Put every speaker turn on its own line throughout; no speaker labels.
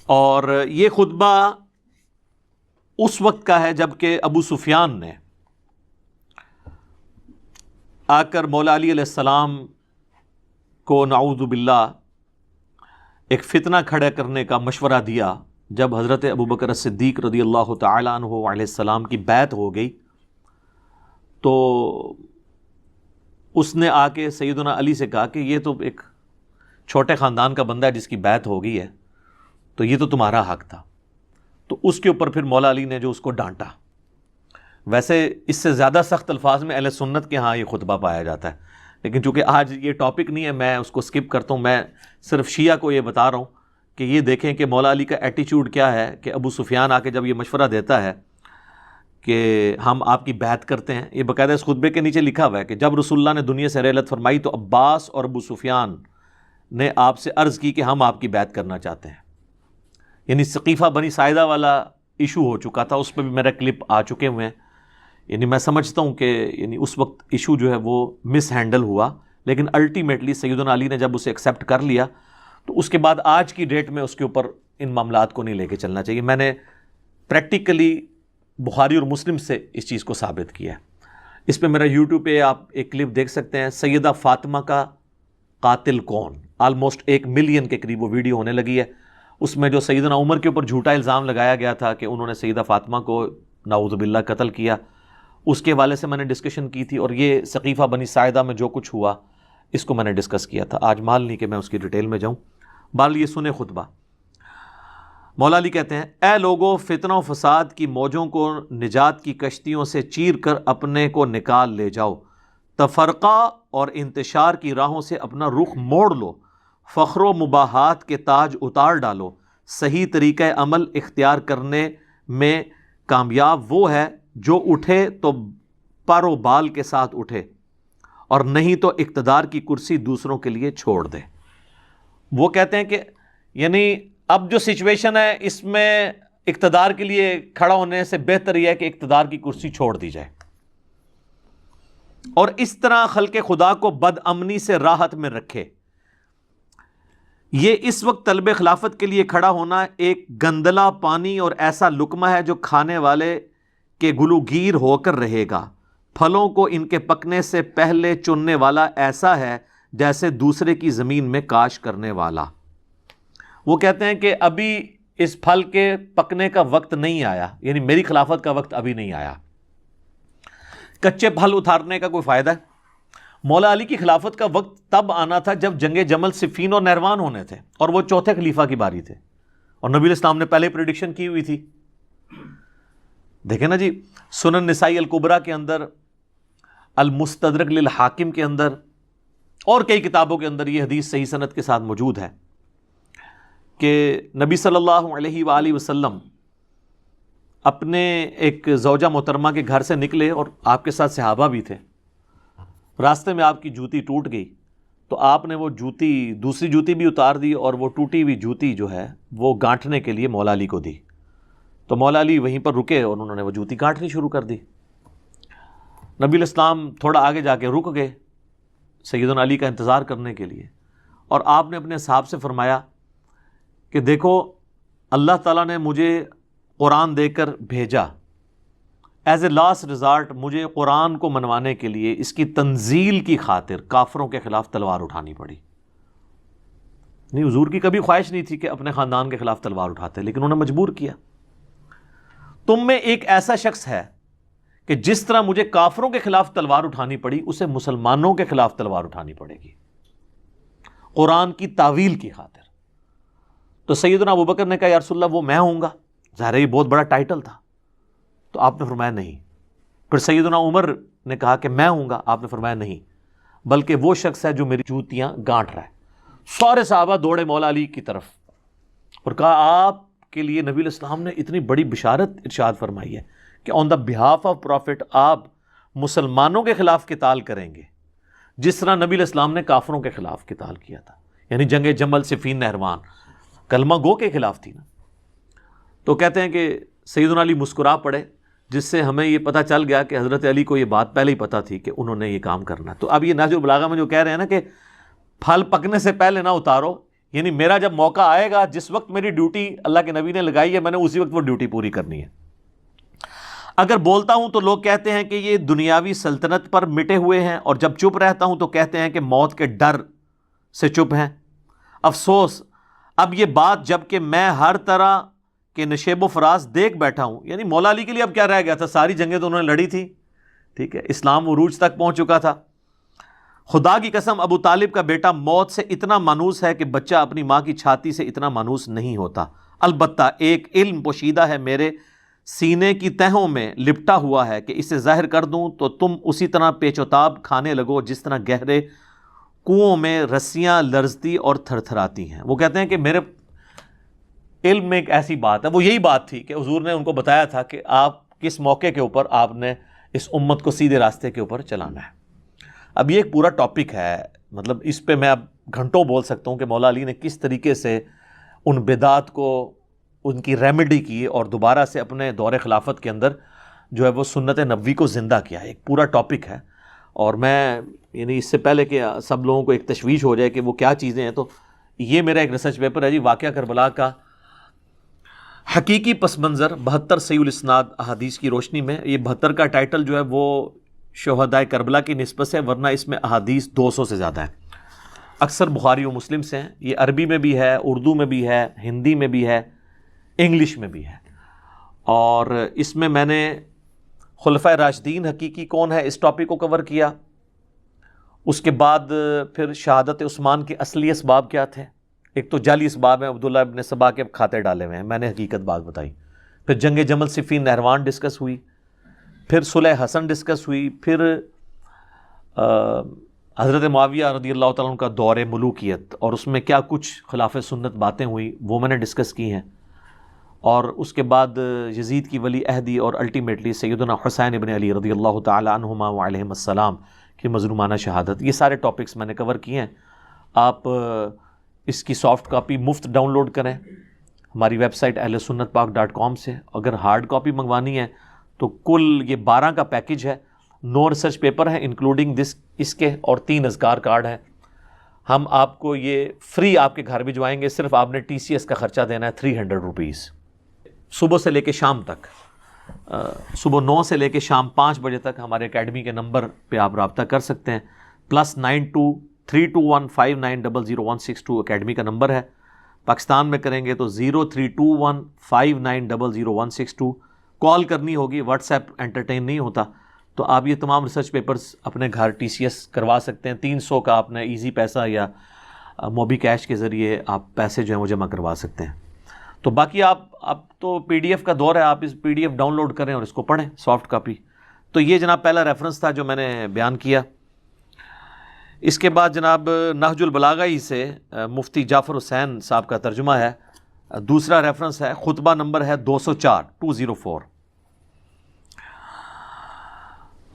اور یہ خطبہ اس وقت کا ہے جب کہ ابو سفیان نے آ کر مولا علی علیہ السلام کو نعوذ باللہ ایک فتنہ کھڑا کرنے کا مشورہ دیا. جب حضرت ابوبکر صدیق رضی اللہ تعالیٰ عنہ علیہ السلام کی بیعت ہو گئی تو اس نے آ کے سیدنا علی سے کہا کہ یہ تو ایک چھوٹے خاندان کا بندہ ہے جس کی بیعت ہو گئی ہے، تو یہ تو تمہارا حق تھا. تو اس کے اوپر پھر مولا علی نے جو اس کو ڈانٹا. ویسے اس سے زیادہ سخت الفاظ میں اہل سنت کے ہاں یہ خطبہ پایا جاتا ہے، لیکن چونکہ آج یہ ٹاپک نہیں ہے میں اس کو سکپ کرتا ہوں. میں صرف شیعہ کو یہ بتا رہا ہوں کہ یہ دیکھیں کہ مولا علی کا ایٹیچیوڈ کیا ہے کہ ابو سفیان آ کے جب یہ مشورہ دیتا ہے کہ ہم آپ کی بیعت کرتے ہیں. یہ باقاعدہ اس خطبے کے نیچے لکھا ہوا ہے کہ جب رسول اللہ نے دنیا سے رحلت فرمائی تو عباس اور ابو سفیان نے آپ سے عرض کی کہ ہم آپ کی بیعت کرنا چاہتے ہیں. یعنی ثقیفہ بنی ساعدہ والا ایشو ہو چکا تھا، اس پہ بھی میرا کلپ آ چکے ہوئے ہیں. یعنی میں سمجھتا ہوں کہ یعنی اس وقت ایشو جو ہے وہ مس ہینڈل ہوا، لیکن الٹیمیٹلی سیدنا علی نے جب اسے ایکسیپٹ کر لیا تو اس کے بعد آج کی ڈیٹ میں اس کے اوپر ان معاملات کو نہیں لے کے چلنا چاہیے. میں نے پریکٹیکلی بخاری اور مسلم سے اس چیز کو ثابت کیا ہے. اس پہ میرا یوٹیوب پہ آپ ایک کلپ دیکھ سکتے ہیں، سیدہ فاطمہ کا قاتل کون، آلموسٹ 1 ملین کے قریب وہ ویڈیو ہونے لگی ہے. اس میں جو سیدنا عمر کے اوپر جھوٹا الزام لگایا گیا تھا کہ انہوں نے سیدہ فاطمہ کو نعوذ باللہ قتل کیا، اس کے حوالے سے میں نے ڈسکشن کی تھی. اور یہ ثقیفہ بنی ساعدہ میں جو کچھ ہوا اس کو میں نے ڈسکس کیا تھا. آج مال نہیں کہ میں اس کی ڈیٹیل میں جاؤں. بہرحال یہ سنے خطبہ. مولا علی کہتے ہیں، اے لوگو، فتنہ و فساد کی موجوں کو نجات کی کشتیوں سے چیر کر اپنے کو نکال لے جاؤ. تفرقہ اور انتشار کی راہوں سے اپنا رخ موڑ لو. فخر و مباحات کے تاج اتار ڈالو. صحیح طریقہ عمل اختیار کرنے میں کامیاب وہ ہے جو اٹھے تو پر و بال کے ساتھ اٹھے اور نہیں تو اقتدار کی کرسی دوسروں کے لیے چھوڑ دے. وہ کہتے ہیں کہ یعنی اب جو سچویشن ہے اس میں اقتدار کے لیے کھڑا ہونے سے بہتر یہ ہے کہ اقتدار کی کرسی چھوڑ دی جائے، اور اس طرح خلق خدا کو بد امنی سے راحت میں رکھے. یہ اس وقت طلب خلافت کے لیے کھڑا ہونا ایک گندلا پانی اور ایسا لقمہ ہے جو کھانے والے کے گلوگیر ہو کر رہے گا. پھلوں کو ان کے پکنے سے پہلے چننے والا ایسا ہے جیسے دوسرے کی زمین میں کاشت کرنے والا. وہ کہتے ہیں کہ ابھی اس پھل کے پکنے کا وقت نہیں آیا، یعنی میری خلافت کا وقت ابھی نہیں آیا. کچے پھل اتارنے کا کوئی فائدہ ہے؟ مولا علی کی خلافت کا وقت تب آنا تھا جب جنگ جمل، صفین اور نہروان ہونے تھے، اور وہ چوتھے خلیفہ کی باری تھے، اور نبی اسلام نے پہلے پریڈکشن کی ہوئی تھی. دیکھیں نا جی، سنن نسائی الکبریٰ کے اندر، المستدرک للحاکم کے اندر، اور کئی کتابوں کے اندر یہ حدیث صحیح سند کے ساتھ موجود ہے کہ نبی صلی اللہ علیہ وآلہ وسلم اپنے ایک زوجہ محترمہ کے گھر سے نکلے اور آپ کے ساتھ صحابہ بھی تھے. راستے میں آپ کی جوتی ٹوٹ گئی تو آپ نے وہ جوتی، دوسری جوتی بھی اتار دی اور وہ ٹوٹی ہوئی جوتی جو ہے وہ گانٹھنے کے لیے مولا علی کو دی. تو مولا علی وہیں پر رکے اور انہوں نے وہ جوتی گانٹھنی شروع کر دی. نبی الاسلام تھوڑا آگے جا کے رک گئے سیدنا علی کا انتظار کرنے کے لیے، اور آپ نے اپنے اصحاب سے فرمایا کہ دیکھو، اللہ تعالیٰ نے مجھے قرآن دے کر بھیجا ایز اے لاسٹ ریزارٹ. مجھے قرآن کو منوانے کے لیے، اس کی تنزیل کی خاطر کافروں کے خلاف تلوار اٹھانی پڑی. نہیں، حضور کی کبھی خواہش نہیں تھی کہ اپنے خاندان کے خلاف تلوار اٹھاتے، لیکن انہوں نے مجبور کیا. تم میں ایک ایسا شخص ہے کہ جس طرح مجھے کافروں کے خلاف تلوار اٹھانی پڑی، اسے مسلمانوں کے خلاف تلوار اٹھانی پڑے گی قرآن کی تعویل کی خاطر. تو سیدنا ابوبکر نے کہا یا رسول اللہ وہ میں ہوں گا. ظاہر ہے یہ بہت بڑا ٹائٹل تھا. تو آپ نے فرمایا نہیں. پھر سیدنا عمر نے کہا کہ میں ہوں گا. آپ نے فرمایا نہیں، بلکہ وہ شخص ہے جو میری جوتیاں گانٹھ رہا ہے. سارے صحابہ دوڑے مولا علی کی طرف اور کہا آپ کے لیے نبی الاسلام نے اتنی بڑی بشارت ارشاد فرمائی ہے کہ آن دا بہاف آف پروفٹ آپ مسلمانوں کے خلاف قتال کریں گے جس طرح نبی الاسلام نے کافروں کے خلاف قتال کیا تھا. یعنی جنگ جمل، صفین، نہروان کلمہ گو کے خلاف تھی نا. تو کہتے ہیں کہ سیدنا علی مسکرا پڑے، جس سے ہمیں یہ پتہ چل گیا کہ حضرت علی کو یہ بات پہلے ہی پتہ تھی کہ انہوں نے یہ کام کرنا. تو اب یہ نہج البلاغہ میں جو کہہ رہے ہیں نا کہ پھل پکنے سے پہلے نہ اتارو، یعنی میرا جب موقع آئے گا، جس وقت میری ڈیوٹی اللہ کے نبی نے لگائی ہے، میں نے اسی وقت وہ ڈیوٹی پوری کرنی ہے۔ اگر بولتا ہوں تو لوگ کہتے ہیں کہ یہ دنیاوی سلطنت پر مٹے ہوئے ہیں، اور جب چپ رہتا ہوں تو کہتے ہیں کہ موت کے ڈر سے چپ ہیں۔ افسوس، اب یہ بات جب کہ میں ہر طرح کے نشیب و فراز دیکھ بیٹھا ہوں، یعنی مولا علی کے لیے اب کیا رہ گیا تھا؟ ساری جنگیں تو انہوں نے لڑی تھی، ٹھیک ہے، اسلام عروج تک پہنچ چکا تھا۔ خدا کی قسم، ابو طالب کا بیٹا موت سے اتنا مانوس ہے کہ بچہ اپنی ماں کی چھاتی سے اتنا مانوس نہیں ہوتا۔ البتہ ایک علم پوشیدہ ہے میرے سینے کی تہوں میں لپٹا ہوا ہے کہ اسے ظاہر کر دوں تو تم اسی طرح پیچ و تاب کھانے لگو جس طرح گہرے کنووں میں رسیاں لرزتی اور تھر تھراتی ہیں۔ وہ کہتے ہیں کہ میرے علم میں ایک ایسی بات ہے، وہ یہی بات تھی کہ حضور نے ان کو بتایا تھا کہ آپ کس موقع کے اوپر آپ نے اس امت کو سیدھے راستے کے اوپر چلانا ہے۔ اب یہ ایک پورا ٹاپک ہے، مطلب اس پہ میں اب گھنٹوں بول سکتا ہوں کہ مولا علی نے کس طریقے سے ان بدعات کو، ان کی ریمیڈی کی اور دوبارہ سے اپنے دور خلافت کے اندر جو ہے وہ سنت نبوی کو زندہ کیا ہے۔ ایک پورا ٹاپک ہے، اور میں یعنی اس سے پہلے کہ سب لوگوں کو ایک تشویش ہو جائے کہ وہ کیا چیزیں ہیں، تو یہ میرا ایک ریسرچ پیپر ہے جی، واقعہ کربلا کا حقیقی پس منظر 72 صحیح الاسناد احادیث کی روشنی میں۔ یہ 72 کا ٹائٹل جو ہے وہ شہدائے کربلا کی نسبت سے، ورنہ اس میں احادیث 200 سے زیادہ ہیں، اکثر بخاری و مسلم سے ہیں۔ یہ عربی میں بھی ہے، اردو میں بھی ہے، ہندی میں بھی ہے، انگلش میں بھی ہے۔ اور اس میں نے خلفائے راشدین حقیقی کون ہے اس ٹاپک کو کور کیا۔ اس کے بعد پھر شہادت عثمان کے اصلی اسباب کیا تھے۔ ایک تو جعلی اسباب ہیں، عبداللہ ابن سبا کے کھاتے ڈالے ہوئے ہیں، میں نے حقیقت بات بتائی۔ پھر جنگ جمل صفین نہروان ڈسکس ہوئی، پھر صلح حسن ڈسکس ہوئی، پھر حضرت معاویہ رضی اللہ تعالیٰ عنہ کا دور ملوکیت اور اس میں کیا کچھ خلاف سنت باتیں ہوئی، وہ میں نے ڈسکس کی ہیں۔ اور اس کے بعد یزید کی ولی عہدی اور الٹیمیٹلی سیدنا حسین ابن علی رضی اللہ تعالی عنہما وعلیہم السلام کی مظلومانہ شہادت، یہ سارے ٹاپکس میں نے کور کیے ہیں۔ آپ اس کی سافٹ کاپی مفت ڈاؤن لوڈ کریں ہماری ویب سائٹ ahlsunnatpak.com سے۔ اگر ہارڈ کاپی منگوانی ہے تو کل یہ 12 کا پیکج ہے، 9 ریسرچ پیپر ہیں انکلوڈنگ اس کے، اور 3 اذکار کارڈ ہیں۔ ہم آپ کو یہ فری آپ کے گھر بھجوائیں گے، صرف آپ نے TCS کا خرچہ دینا ہے 300 روپیز۔ صبح سے لے کے شام تک، صبح 9 سے لے کے شام 5 بجے تک ہمارے اکیڈمی کے نمبر پہ آپ رابطہ کر سکتے ہیں۔ +923215900162 اکیڈمی کا نمبر ہے۔ پاکستان میں کریں گے تو 032159000162 کال کرنی ہوگی، واٹس ایپ انٹرٹین نہیں ہوتا۔ تو آپ یہ تمام ریسرچ پیپرز اپنے گھر TCS کروا سکتے ہیں۔ 300 کا آپ نے ایزی پیسہ یا موبی کیش کے ذریعے آپ پیسے جو ہیں وہ جمع کروا سکتے ہیں۔ تو باقی آپ اب تو PDF کا دور ہے، آپ اس PDF ڈاؤن لوڈ کریں اور اس کو پڑھیں سافٹ کاپی۔ تو یہ جناب پہلا ریفرنس تھا جو میں نے بیان کیا۔ اس کے بعد جناب نہج البلاغہ ہی سے مفتی جعفر حسین صاحب کا ترجمہ ہے۔ دوسرا ریفرنس ہے، خطبہ نمبر ہے 204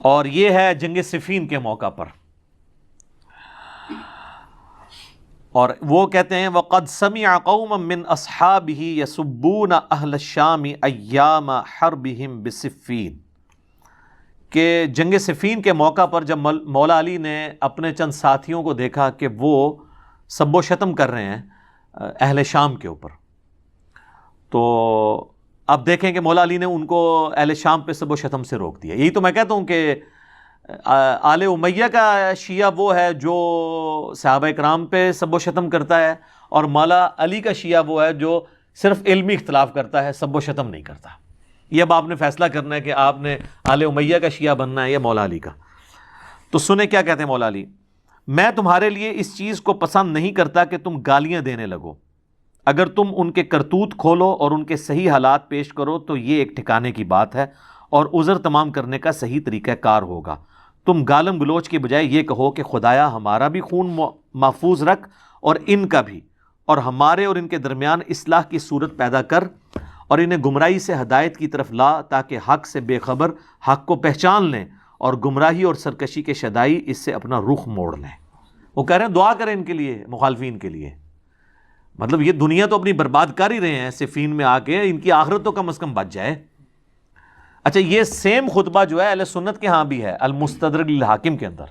اور یہ ہے جنگ صفین کے موقع پر، اور وہ کہتے ہیں وَقَدْ سَمِعَ قَوْمًا مِّنْ أَصْحَابِهِ يَسُبُّونَ أَهْلَ الشَّامِ أَيَّامَ حَرْبِهِمْ بِصِفِّینَ، کہ جنگ صفین کے موقع پر جب مولا علی نے اپنے چند ساتھیوں کو دیکھا کہ وہ سب و شتم کر رہے ہیں اہل شام کے اوپر، تو اب دیکھیں کہ مولا علی نے ان کو اہل شام پہ سب و شتم سے روک دیا۔ یہی تو میں کہتا ہوں کہ آل امیہ کا شیعہ وہ ہے جو صحابہ کرام پہ سب و شتم کرتا ہے، اور مولا علی کا شیعہ وہ ہے جو صرف علمی اختلاف کرتا ہے، سب و شتم نہیں کرتا۔ یہ اب آپ نے فیصلہ کرنا ہے کہ آپ نے آل امیہ کا شیعہ بننا ہے یا مولا علی کا۔ تو سنیں کیا کہتے ہیں مولا علی، میں تمہارے لیے اس چیز کو پسند نہیں کرتا کہ تم گالیاں دینے لگو۔ اگر تم ان کے کرتوت کھولو اور ان کے صحیح حالات پیش کرو تو یہ ایک ٹھکانے کی بات ہے اور عذر تمام کرنے کا صحیح طریقہ کار ہوگا۔ تم گالم گلوچ کے بجائے یہ کہو کہ خدایا ہمارا بھی خون محفوظ رکھ اور ان کا بھی، اور ہمارے اور ان کے درمیان اصلاح کی صورت پیدا کر اور انہیں گمراہی سے ہدایت کی طرف لا، تاکہ حق سے بے خبر حق کو پہچان لیں اور گمراہی اور سرکشی کے شدائی اس سے اپنا رخ موڑ لیں۔ وہ کہہ رہے ہیں دعا کریں ان کے لیے، مخالفین کے لیے۔ مطلب یہ دنیا تو اپنی برباد کر ہی رہے ہیں صفین میں آ کے، ان کی آخرت تو کم از کم بچ جائے۔ اچھا، یہ سیم خطبہ جو ہے اہل سنت کے ہاں بھی ہے المستدرک للحاکم کے اندر،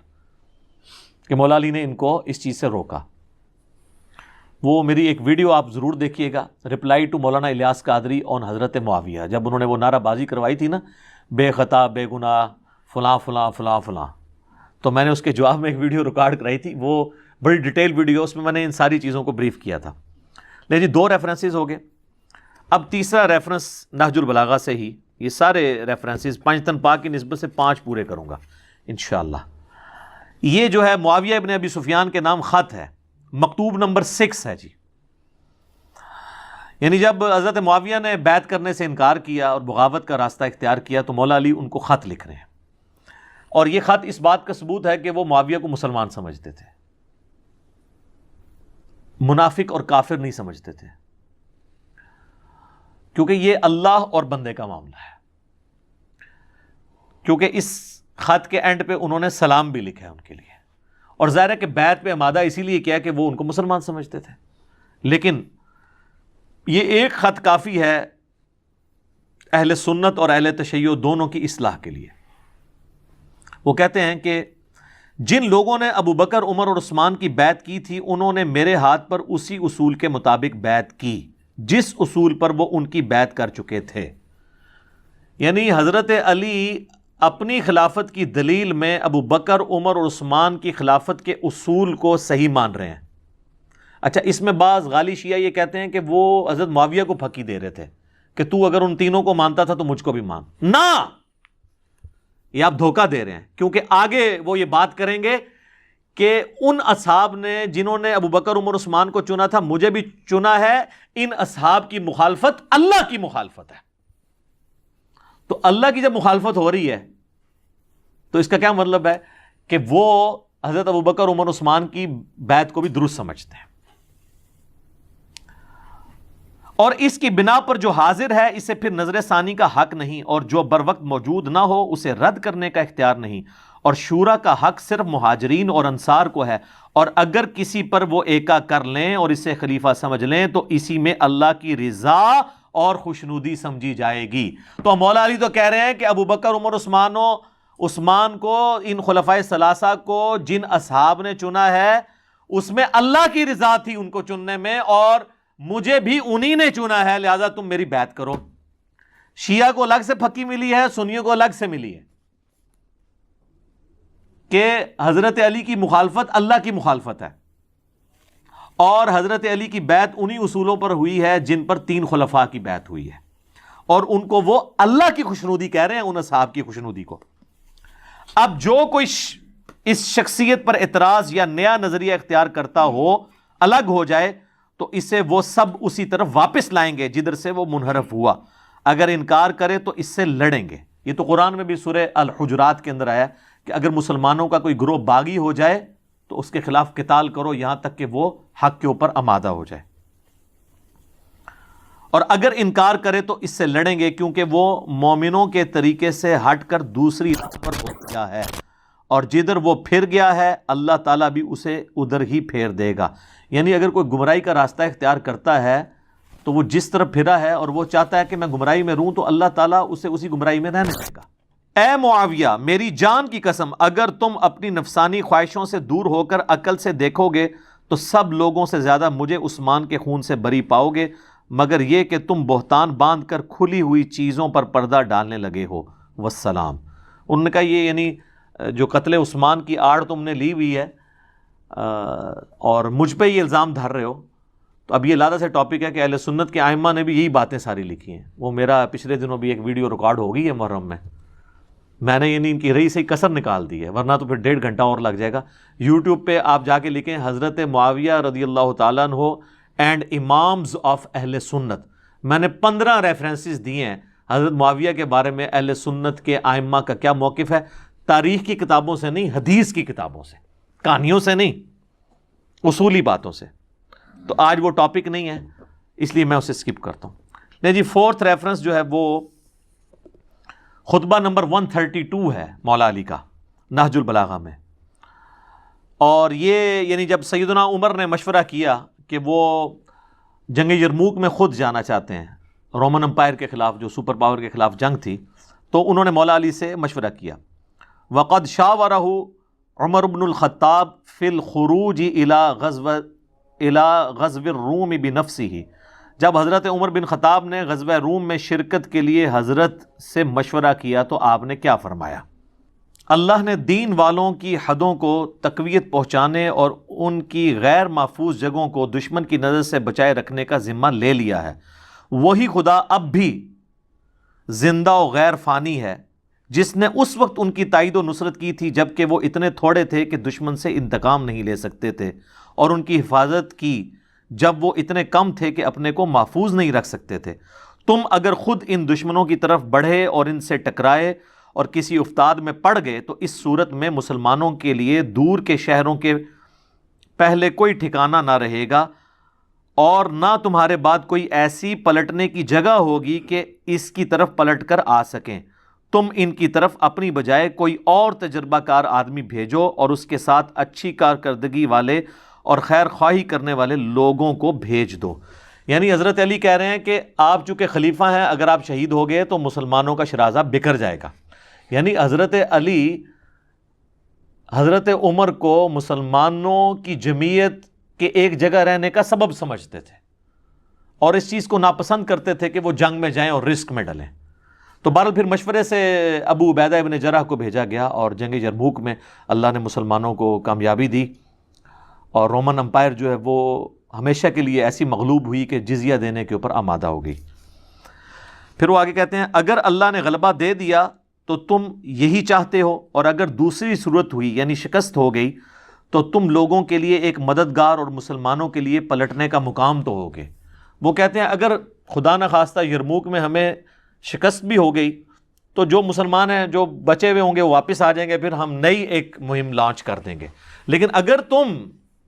کہ مولا علی نے ان کو اس چیز سے روکا۔ وہ میری ایک ویڈیو آپ ضرور دیکھیے گا، رپلائی ٹو مولانا الیاس قادری آن حضرت معاویہ، جب انہوں نے وہ نعرہ بازی کروائی تھی نا، بے خطا بے گناہ فلاں فلاں فلاں فلاں، تو میں نے اس کے جواب میں ایک ویڈیو ریکارڈ کرائی تھی، وہ بڑی ڈیٹیل ویڈیو، اس میں میں نے ان ساری چیزوں کو بریف کیا تھا۔ لیکن جی 2 ریفرنسز ہو گئے، اب تیسرا ریفرنس نہج البلاغہ سے ہی، یہ سارے ریفرنسز پنجتن پاک کی نسبت سے 5 پورے کروں گا انشاءاللہ۔ یہ جو ہے معاویہ ابن ابی سفیان کے نام خط ہے، مکتوب نمبر 6 ہے جی، یعنی جب حضرت معاویہ نے بیعت کرنے سے انکار کیا اور بغاوت کا راستہ اختیار کیا تو مولا علی ان کو خط لکھ رہے ہیں، اور یہ خط اس بات کا ثبوت ہے کہ وہ معاویہ کو مسلمان سمجھتے تھے، منافق اور کافر نہیں سمجھتے تھے، کیونکہ یہ اللہ اور بندے کا معاملہ ہے، کیونکہ اس خط کے اینڈ پہ انہوں نے سلام بھی لکھا ہے ان کے لیے، اور ظاہر ہے کہ بیعت پہ آمادہ اسی لیے کیا کہ وہ ان کو مسلمان سمجھتے تھے، لیکن یہ ایک خط کافی ہے اہل سنت اور اہل تشیع دونوں کی اصلاح کے لیے۔ وہ کہتے ہیں کہ جن لوگوں نے ابو بکر، عمر اور عثمان کی بیعت کی تھی، انہوں نے میرے ہاتھ پر اسی اصول کے مطابق بیعت کی جس اصول پر وہ ان کی بیعت کر چکے تھے، یعنی حضرت علی اپنی خلافت کی دلیل میں ابو بکر، عمر اور عثمان کی خلافت کے اصول کو صحیح مان رہے ہیں۔ اچھا، اس میں بعض غالی شیعہ یہ کہتے ہیں کہ وہ حضرت معاویہ کو پھکی دے رہے تھے کہ تو اگر ان تینوں کو مانتا تھا تو مجھ کو بھی مان، نہ، یہ آپ دھوکہ دے رہے ہیں، کیونکہ آگے وہ یہ بات کریں گے کہ ان اصحاب نے جنہوں نے ابو بکر، عمر، عثمان کو چنا تھا، مجھے بھی چنا ہے، ان اصحاب کی مخالفت اللہ کی مخالفت ہے۔ تو اللہ کی جب مخالفت ہو رہی ہے تو اس کا کیا مطلب ہے کہ وہ حضرت ابو بکر، عمر، عثمان کی بیعت کو بھی درست سمجھتے ہیں، اور اس کی بنا پر جو حاضر ہے اسے پھر نظر ثانی کا حق نہیں، اور جو بر وقت موجود نہ ہو اسے رد کرنے کا اختیار نہیں، اور شورا کا حق صرف مہاجرین اور انصار کو ہے، اور اگر کسی پر وہ ایکا کر لیں اور اسے خلیفہ سمجھ لیں تو اسی میں اللہ کی رضا اور خوشنودی سمجھی جائے گی۔ تو مولا علی تو کہہ رہے ہیں کہ ابو بکر، عمر، عثمان کو، ان خلفائے ثلاثہ کو جن اصحاب نے چنا ہے اس میں اللہ کی رضا تھی ان کو چننے میں، اور مجھے بھی انہی نے چنا ہے، لہذا تم میری بیعت کرو۔ شیعہ کو الگ سے پھکی ملی ہے، سنیوں کو الگ سے ملی ہے کہ حضرت علی کی مخالفت اللہ کی مخالفت ہے، اور حضرت علی کی بیعت انہی اصولوں پر ہوئی ہے جن پر 3 خلفاء کی بیعت ہوئی ہے، اور ان کو وہ اللہ کی خوشنودی کہہ رہے ہیں، ان اصحاب کی خوشنودی کو۔ اب جو کوئی اس شخصیت پر اعتراض یا نیا نظریہ اختیار کرتا ہو، الگ ہو جائے، تو اسے وہ سب اسی طرف واپس لائیں گے جدھر سے وہ منحرف ہوا، اگر انکار کرے تو اس سے لڑیں گے۔ یہ تو قرآن میں بھی سورہ الحجرات کے اندر آیا کہ اگر مسلمانوں کا کوئی گروہ باغی ہو جائے تو اس کے خلاف قتال کرو یہاں تک کہ وہ حق کے اوپر آمادہ ہو جائے، اور اگر انکار کرے تو اس سے لڑیں گے، کیونکہ وہ مومنوں کے طریقے سے ہٹ کر دوسری راہ پر ہو گیا ہے، اور جدھر وہ پھر گیا ہے اللہ تعالیٰ بھی اسے ادھر ہی پھیر دے گا۔ یعنی اگر کوئی گمراہی کا راستہ اختیار کرتا ہے تو وہ جس طرف پھرا ہے اور وہ چاہتا ہے کہ میں گمراہی میں رہوں، تو اللہ تعالیٰ اسے اسی گمراہی میں رہنے دے گا۔ اے معاویہ، میری جان کی قسم، اگر تم اپنی نفسانی خواہشوں سے دور ہو کر عقل سے دیکھو گے تو سب لوگوں سے زیادہ مجھے عثمان کے خون سے بری پاؤ گے، مگر یہ کہ تم بہتان باندھ کر کھلی ہوئی چیزوں پر پردہ ڈالنے لگے ہو۔ والسلام۔ انہوں نے کہا یہ یعنی جو قتل عثمان کی آڑ تم نے لی ہوئی ہے اور مجھ پہ یہ الزام دھر رہے ہو، تو اب یہ لادہ سے ٹاپک ہے کہ اہل سنت کے ائمہ نے بھی یہی باتیں ساری لکھی ہیں۔ وہ میرا پچھلے دنوں بھی ایک ویڈیو ریکارڈ ہو گئی ہے محرم میں نے یعنی ان کی رہی سے کسر نکال دی ہے، ورنہ تو پھر 1.5 گھنٹہ اور لگ جائے گا۔ یوٹیوب پہ آپ جا کے لکھیں حضرت معاویہ رضی اللہ تعالیٰ عنہ اینڈ امامز آف اہل سنت، میں نے 15 ریفرنسز دیے ہیں حضرت معاویہ کے بارے میں، اہل سنت کے ائمہ کا کیا موقف ہے، تاریخ کی کتابوں سے نہیں، حدیث کی کتابوں سے، کہانیوں سے نہیں، اصولی باتوں سے۔ تو آج وہ ٹاپک نہیں ہے اس لیے میں اسے سکپ کرتا ہوں۔ نہیں جی، 4تھ ریفرنس جو ہے وہ خطبہ نمبر 132 ہے مولا علی کا نہج البلاغہ میں، اور یہ یعنی جب سیدنا عمر نے مشورہ کیا کہ وہ جنگ یرموک میں خود جانا چاہتے ہیں، رومن امپائر کے خلاف جو سپر پاور کے خلاف جنگ تھی، تو انہوں نے مولا علی سے مشورہ کیا۔ وقد شاورہ عمر بن الخطاب فی الخروج الی إلى غزو الروم بنفسه، جب حضرت عمر بن خطاب نے غزوہ روم میں شرکت کے لیے حضرت سے مشورہ کیا تو آپ نے کیا فرمایا؟ اللہ نے دین والوں کی حدوں کو تقویت پہنچانے اور ان کی غیر محفوظ جگہوں کو دشمن کی نظر سے بچائے رکھنے کا ذمہ لے لیا ہے۔ وہی خدا اب بھی زندہ و غیر فانی ہے جس نے اس وقت ان کی تائید و نصرت کی تھی جبکہ وہ اتنے تھوڑے تھے کہ دشمن سے انتقام نہیں لے سکتے تھے، اور ان کی حفاظت کی جب وہ اتنے کم تھے کہ اپنے کو محفوظ نہیں رکھ سکتے تھے۔ تم اگر خود ان دشمنوں کی طرف بڑھے اور ان سے ٹکرائے اور کسی افتاد میں پڑ گئے تو اس صورت میں مسلمانوں کے لیے دور کے شہروں کے پہلے کوئی ٹھکانہ نہ رہے گا، اور نہ تمہارے بعد کوئی ایسی پلٹنے کی جگہ ہوگی کہ اس کی طرف پلٹ کر آ سکیں۔ تم ان کی طرف اپنی بجائے کوئی اور تجربہ کار آدمی بھیجو اور اس کے ساتھ اچھی کارکردگی والے اور خیر خواہی کرنے والے لوگوں کو بھیج دو۔ یعنی حضرت علی کہہ رہے ہیں کہ آپ چونکہ خلیفہ ہیں، اگر آپ شہید ہو گئے تو مسلمانوں کا شرازہ بکھر جائے گا۔ یعنی حضرت علی حضرت عمر کو مسلمانوں کی جمعیت کے ایک جگہ رہنے کا سبب سمجھتے تھے اور اس چیز کو ناپسند کرتے تھے کہ وہ جنگ میں جائیں اور رسک میں ڈلیں۔ تو بہرحال پھر مشورے سے ابو عبیدہ ابن جرح کو بھیجا گیا اور جنگ یرموک میں اللہ نے مسلمانوں کو کامیابی دی، اور رومن امپائر جو ہے وہ ہمیشہ کے لیے ایسی مغلوب ہوئی کہ جزیہ دینے کے اوپر آمادہ ہو گئی۔ پھر وہ آگے کہتے ہیں اگر اللہ نے غلبہ دے دیا تو تم یہی چاہتے ہو، اور اگر دوسری صورت ہوئی یعنی شکست ہو گئی تو تم لوگوں کے لیے ایک مددگار اور مسلمانوں کے لیے پلٹنے کا مقام تو ہوگے۔ وہ کہتے ہیں اگر خدا نہ خواستہ یرموک میں ہمیں شکست بھی ہو گئی تو جو مسلمان ہیں جو بچے ہوئے ہوں گے وہ واپس آ جائیں گے، پھر ہم نئی ایک مہم لانچ کر دیں گے۔ لیکن اگر تم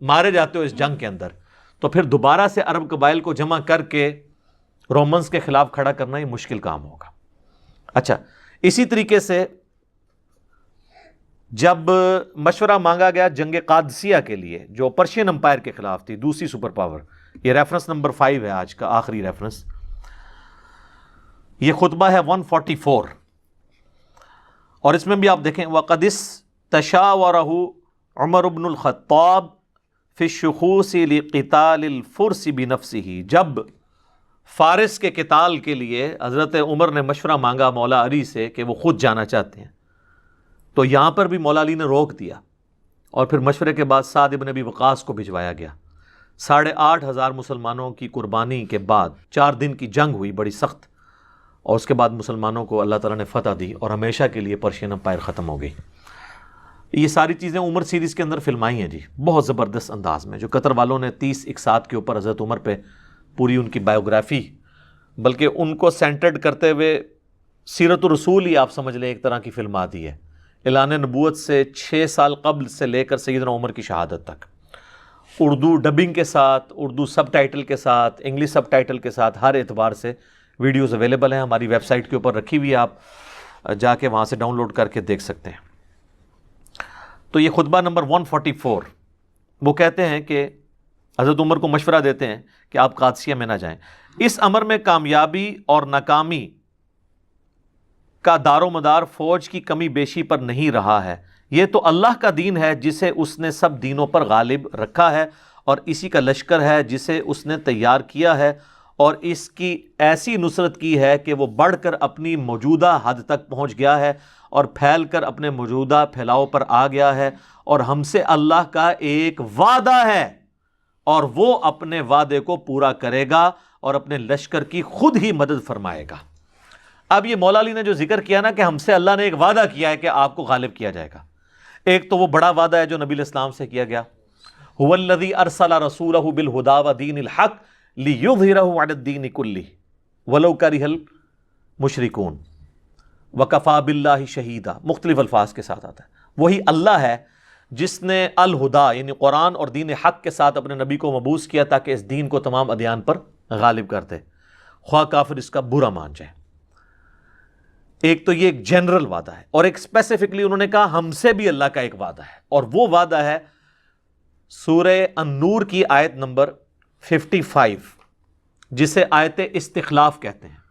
مارے جاتے ہو اس جنگ کے اندر تو پھر دوبارہ سے عرب قبائل کو جمع کر کے رومنز کے خلاف کھڑا کرنا ہی مشکل کام ہوگا۔ اچھا، اسی طریقے سے جب مشورہ مانگا گیا جنگ قادسیہ کے لیے جو پرشین امپائر کے خلاف تھی، دوسری سپر پاور، یہ ریفرنس نمبر 5 ہے آج کا آخری ریفرنس، یہ خطبہ ہے 144، اور اس میں بھی آپ دیکھیں وَقَدِ اسْتَشَاوَرَهُ عمر بن الخطاب فی الشخوص لقتال الفرس بنفسه، جب فارس کے قتال کے لیے حضرت عمر نے مشورہ مانگا مولا علی سے کہ وہ خود جانا چاہتے ہیں، تو یہاں پر بھی مولا علی نے روک دیا، اور پھر مشورے کے بعد سعد ابن ابی وقاص کو بھجوایا گیا۔ 8,500 مسلمانوں کی قربانی کے بعد 4 دن کی جنگ ہوئی بڑی سخت، اور اس کے بعد مسلمانوں کو اللہ تعالیٰ نے فتح دی اور ہمیشہ کے لیے پرشین امپائر ختم ہو گئی۔ یہ ساری چیزیں عمر سیریز کے اندر فلمائی ہیں جی، بہت زبردست انداز میں، جو قطر والوں نے 30 اقساط کے اوپر حضرت عمر پہ پوری ان کی بایوگرافی، بلکہ ان کو سینٹرڈ کرتے ہوئے سیرت الرسول ہی آپ سمجھ لیں ایک طرح کی فلم آتی ہے، اعلان نبوت سے 6 سال قبل سے لے کر سیدنا عمر کی شہادت تک، اردو ڈبنگ کے ساتھ، اردو سب ٹائٹل کے ساتھ، انگلش سب ٹائٹل کے ساتھ، ہر اعتبار سے ویڈیوز اویلیبل ہیں ہماری ویب سائٹ کے اوپر رکھی ہوئی ہے، آپ جا کے وہاں سے ڈاؤن لوڈ کر کے دیکھ سکتے ہیں۔ تو یہ خطبہ نمبر 144، وہ کہتے ہیں کہ حضرت عمر کو مشورہ دیتے ہیں کہ آپ قادسیہ میں نہ جائیں۔ اس امر میں کامیابی اور ناکامی کا دار و مدار فوج کی کمی بیشی پر نہیں رہا ہے، یہ تو اللہ کا دین ہے جسے اس نے سب دینوں پر غالب رکھا ہے، اور اسی کا لشکر ہے جسے اس نے تیار کیا ہے، اور اس کی ایسی نصرت کی ہے کہ وہ بڑھ کر اپنی موجودہ حد تک پہنچ گیا ہے اور پھیل کر اپنے موجودہ پھیلاؤ پر آ گیا ہے، اور ہم سے اللہ کا ایک وعدہ ہے اور وہ اپنے وعدے کو پورا کرے گا اور اپنے لشکر کی خود ہی مدد فرمائے گا۔ اب یہ مولا علی نے جو ذکر کیا نا کہ ہم سے اللہ نے ایک وعدہ کیا ہے کہ آپ کو غالب کیا جائے گا، ایک تو وہ بڑا وعدہ ہے جو نبی علیہ السلام سے کیا گیا، هو الذی ارسل رسولہ بالہدی ودین الحق لیظہرہ علی الدین کلہ ولو کرہ المشرکون وکفی باللہ شہیدا، مختلف الفاظ کے ساتھ آتا ہے۔ وہی اللہ ہے جس نے الہدا یعنی قرآن اور دین حق کے ساتھ اپنے نبی کو مبعوث کیا تاکہ اس دین کو تمام ادیان پر غالب کر دے، خواہ کافر اس کا برا مان جائے۔ ایک تو یہ ایک جنرل وعدہ ہے، اور ایک اسپیسیفکلی انہوں نے کہا ہم سے بھی اللہ کا ایک وعدہ ہے، اور وہ وعدہ ہے سورہ النور کی آیت نمبر 55 جسے آیت استخلاف کہتے ہیں۔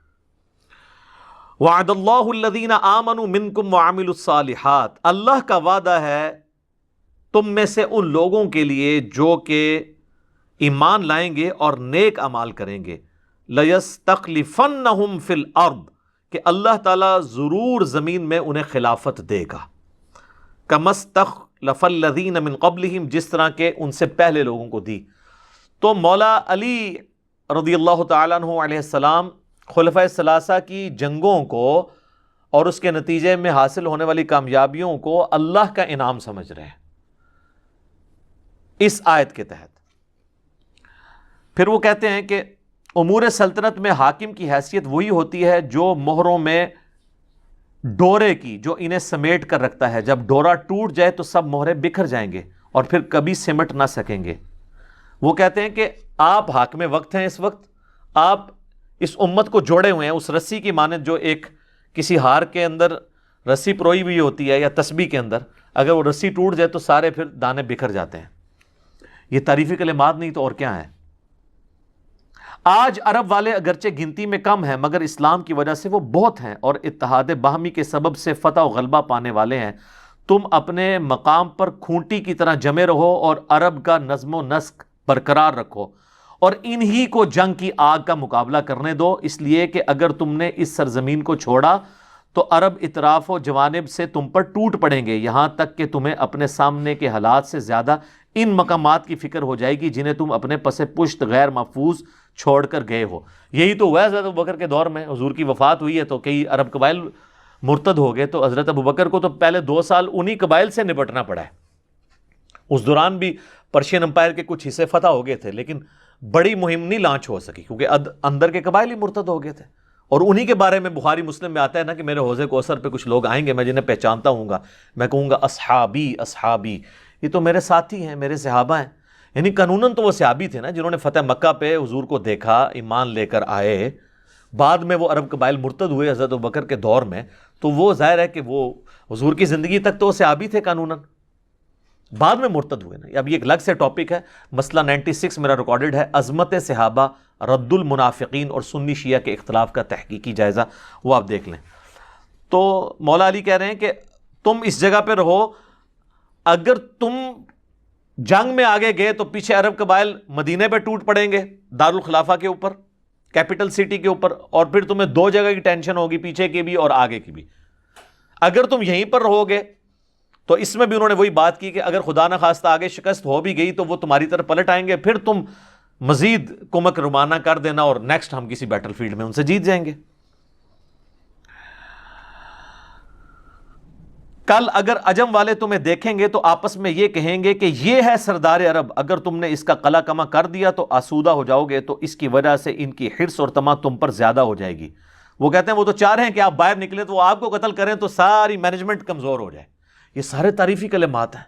وعد اللہ الذین آمنوا منکم وعملوا الصالحات، اللہ کا وعدہ ہے تم میں سے ان لوگوں کے لیے جو کہ ایمان لائیں گے اور نیک اعمال کریں گے، لَيَسْتَخْلِفَنَّهُمْ فِي الْأَرْضِ، کہ اللہ تعالیٰ ضرور زمین میں انہیں خلافت دے گا، كَمَا اسْتَخْلَفَ الَّذِينَ مِن قَبْلِهِمْ، جس طرح کہ ان سے پہلے لوگوں کو دی۔ تو مولا علی رضی اللہ تعالیٰ عنہ علیہ السلام خلفۂ ثلاثہ کی جنگوں کو اور اس کے نتیجے میں حاصل ہونے والی کامیابیوں کو اللہ کا انعام سمجھ رہے ہیں اس آیت کے تحت۔ پھر وہ کہتے ہیں کہ امور سلطنت میں حاکم کی حیثیت وہی ہوتی ہے جو مہروں میں ڈورے کی، جو انہیں سمیٹ کر رکھتا ہے، جب ڈورا ٹوٹ جائے تو سب مہرے بکھر جائیں گے اور پھر کبھی سمٹ نہ سکیں گے۔ وہ کہتے ہیں کہ آپ حاکم وقت ہیں، اس وقت آپ اس امت کو جوڑے ہوئے ہیں اس رسی کی مانند جو ایک کسی ہار کے اندر رسی پروئی ہوئی ہوتی ہے یا تسبیح کے اندر، اگر وہ رسی ٹوٹ جائے تو سارے پھر دانے بکھر جاتے ہیں۔ یہ تعریفی کلمات نہیں تو اور کیا ہے۔ آج عرب والے اگرچہ گنتی میں کم ہیں مگر اسلام کی وجہ سے وہ بہت ہیں اور اتحاد باہمی کے سبب سے فتح و غلبہ پانے والے ہیں۔ تم اپنے مقام پر کھونٹی کی طرح جمے رہو اور عرب کا نظم و نسق برقرار رکھو اور انہی کو جنگ کی آگ کا مقابلہ کرنے دو، اس لیے کہ اگر تم نے اس سرزمین کو چھوڑا تو عرب اطراف و جوانب سے تم پر ٹوٹ پڑیں گے، یہاں تک کہ تمہیں اپنے سامنے کے حالات سے زیادہ ان مقامات کی فکر ہو جائے گی جنہیں تم اپنے پس پشت غیر محفوظ چھوڑ کر گئے ہو۔ یہی تو ہوا حضرت ابوبکر کے دور میں، حضور کی وفات ہوئی ہے تو کئی عرب قبائل مرتد ہو گئے، تو حضرت ابوبکر کو تو پہلے 2 سال انہی قبائل سے نپٹنا پڑا ہے۔ اس دوران بھی پرشین امپائر کے کچھ حصے فتح ہو گئے تھے لیکن بڑی مہم نہیں لانچ ہو سکی کیونکہ اندر کے قبائل ہی مرتد ہو گئے تھے۔ اور انہی کے بارے میں بخاری مسلم میں آتا ہے نا کہ میرے حوضے کوثر پہ کچھ لوگ آئیں گے، میں جنہیں پہچانتا ہوں گا، میں کہوں گا اصحابی اصحابی، یہ تو میرے ساتھی ہیں، میرے صحابہ ہیں۔ یعنی قانوناً تو وہ صحابی تھے نا جنہوں نے فتح مکہ پہ حضور کو دیکھا، ایمان لے کر آئے، بعد میں وہ عرب قبائل مرتد ہوئے حضرت ابوبکر کے دور میں، تو وہ ظاہر ہے کہ وہ حضور کی زندگی تک تو وہ صحابی تھے قانوناً، بعد میں مرتد ہوئے نا۔ اب یہ ایک الگ سے ٹاپک ہے، مسئلہ 96 میرا ریکارڈڈ ہے، عظمت صحابہ، رد المنافقین اور سنی شیعہ کے اختلاف کا تحقیقی جائزہ، وہ آپ دیکھ لیں۔ تو مولا علی کہہ رہے ہیں کہ تم اس جگہ پہ رہو، اگر تم جنگ میں آگے گئے تو پیچھے عرب قبائل مدینے پہ ٹوٹ پڑیں گے، دارالخلافہ کے اوپر، کیپٹل سٹی کے اوپر، اور پھر تمہیں 2 جگہ کی ٹینشن ہوگی، پیچھے کی بھی اور آگے کی بھی۔ اگر تم یہیں پر رہو گے تو اس میں بھی انہوں نے وہی بات کی کہ اگر خدا نہ خواستہ آگے شکست ہو بھی گئی تو وہ تمہاری طرف پلٹ آئیں گے، پھر تم مزید کمک روانہ کر دینا اور نیکسٹ ہم کسی بیٹل فیلڈ میں ان سے جیت جائیں گے۔ کل اگر عجم والے تمہیں دیکھیں گے تو آپس میں یہ کہیں گے کہ یہ ہے سردار عرب، اگر تم نے اس کا قلع کما کر دیا تو آسودہ ہو جاؤ گے، تو اس کی وجہ سے ان کی حرص اور طمع تم پر زیادہ ہو جائے گی۔ وہ کہتے ہیں وہ تو چاہ رہے ہیں کہ آپ باہر نکلیں تو وہ آپ کو قتل کریں تو ساری مینجمنٹ کمزور ہو جائے۔ یہ سارے تعریفی کلمات ہیں،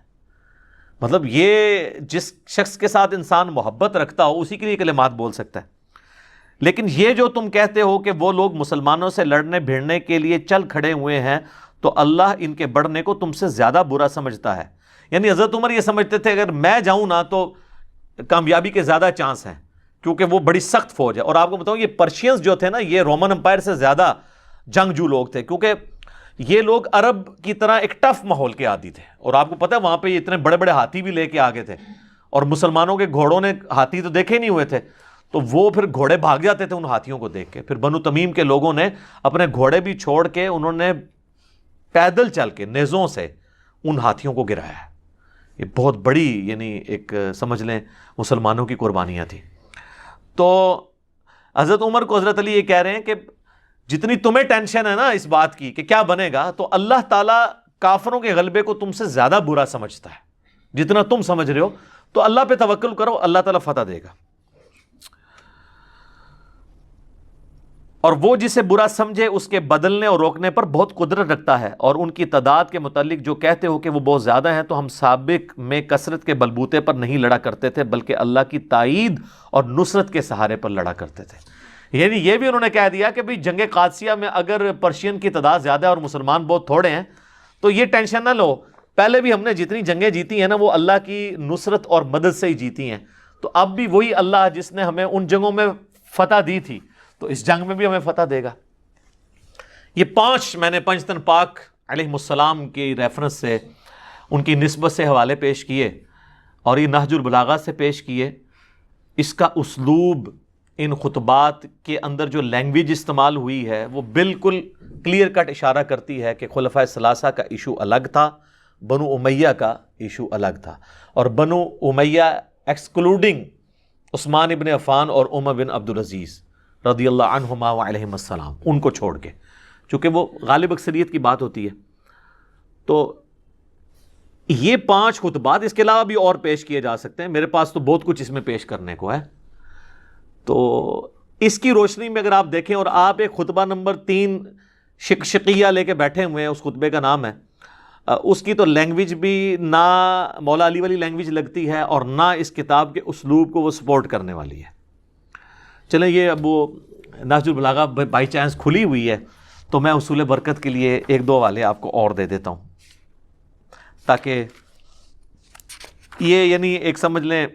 مطلب یہ جس شخص کے ساتھ انسان محبت رکھتا ہو اسی کے لیے کلمات بول سکتا ہے۔ لیکن یہ جو تم کہتے ہو کہ وہ لوگ مسلمانوں سے لڑنے بھیڑنے کے لیے چل کھڑے ہوئے ہیں تو اللہ ان کے بڑھنے کو تم سے زیادہ برا سمجھتا ہے۔ یعنی حضرت عمر یہ سمجھتے تھے اگر میں جاؤں نا تو کامیابی کے زیادہ چانس ہیں کیونکہ وہ بڑی سخت فوج ہے۔ اور آپ کو بتاؤں یہ پرشینز جو تھے نا یہ رومن امپائر سے زیادہ جنگجو لوگ تھے کیونکہ یہ لوگ عرب کی طرح ایک ٹف ماحول کے عادی تھے، اور آپ کو پتہ ہے وہاں پہ اتنے بڑے بڑے ہاتھی بھی لے کے آگے تھے، اور مسلمانوں کے گھوڑوں نے ہاتھی تو دیکھے نہیں ہوئے تھے، تو وہ پھر گھوڑے بھاگ جاتے تھے ان ہاتھیوں کو دیکھ کے۔ پھر بنو تمیم کے لوگوں نے اپنے گھوڑے بھی چھوڑ کے انہوں نے پیدل چل کے نیزوں سے ان ہاتھیوں کو گرایا ہے۔ یہ بہت بڑی یعنی ایک سمجھ لیں مسلمانوں کی قربانیاں تھیں۔ تو حضرت عمر کو حضرت علی یہ کہہ رہے ہیں کہ جتنی تمہیں ٹینشن ہے نا اس بات کی کہ کیا بنے گا، تو اللہ تعالیٰ کافروں کے غلبے کو تم سے زیادہ برا سمجھتا ہے جتنا تم سمجھ رہے ہو، تو اللہ پہ توکل کرو، اللہ تعالیٰ فتح دے گا۔ اور وہ جسے برا سمجھے اس کے بدلنے اور روکنے پر بہت قدرت رکھتا ہے، اور ان کی تعداد کے متعلق جو کہتے ہو کہ وہ بہت زیادہ ہیں، تو ہم سابق میں کثرت کے بلبوتے پر نہیں لڑا کرتے تھے بلکہ اللہ کی تائید اور نصرت کے سہارے پر لڑا کرتے تھے۔ یعنی یہ بھی انہوں نے کہہ دیا کہ بھئی جنگ قادسیہ میں اگر پرشین کی تعداد زیادہ ہے اور مسلمان بہت تھوڑے ہیں تو یہ ٹینشن نہ لو، پہلے بھی ہم نے جتنی جنگیں جیتی ہیں نا وہ اللہ کی نصرت اور مدد سے ہی جیتی ہیں، تو اب بھی وہی اللہ جس نے ہمیں ان جنگوں میں فتح دی تھی تو اس جنگ میں بھی ہمیں فتح دے گا۔ یہ 5 میں نے پنجتن پاک علیہ السلام کی ریفرنس سے ان کی نسبت سے حوالے پیش کیے اور یہ نہج البلاغہ سے پیش کیے، اس کا اسلوب، ان خطبات کے اندر جو لینگویج استعمال ہوئی ہے وہ بالکل کلیئر کٹ اشارہ کرتی ہے کہ خلفائے ثلاثہ کا ایشو الگ تھا، بنو امیہ کا ایشو الگ تھا، اور بنو امیہ ایکسکلوڈنگ عثمان ابن عفان اور عمر بن عبدالعزیز رضی اللہ عنہما وعلیہم السلام، ان کو چھوڑ کے، چونکہ وہ غالب اکثریت کی بات ہوتی ہے۔ تو یہ 5 خطبات، اس کے علاوہ بھی اور پیش کیے جا سکتے ہیں، میرے پاس تو بہت کچھ اس میں پیش کرنے کو ہے۔ تو اس کی روشنی میں اگر آپ دیکھیں، اور آپ ایک خطبہ نمبر 3 شقیہ لے کے بیٹھے ہوئے ہیں، اس خطبے کا نام ہے، اس کی تو لینگویج بھی نہ مولا علی والی لینگویج لگتی ہے اور نہ اس کتاب کے اسلوب کو وہ سپورٹ کرنے والی ہے۔ چلیں، یہ اب وہ نہج البلاغہ بائی چانس کھلی ہوئی ہے تو میں اصول برکت کے لیے 1-2 حوالے آپ کو اور دے دیتا ہوں، تاکہ یہ یعنی ایک سمجھ لیں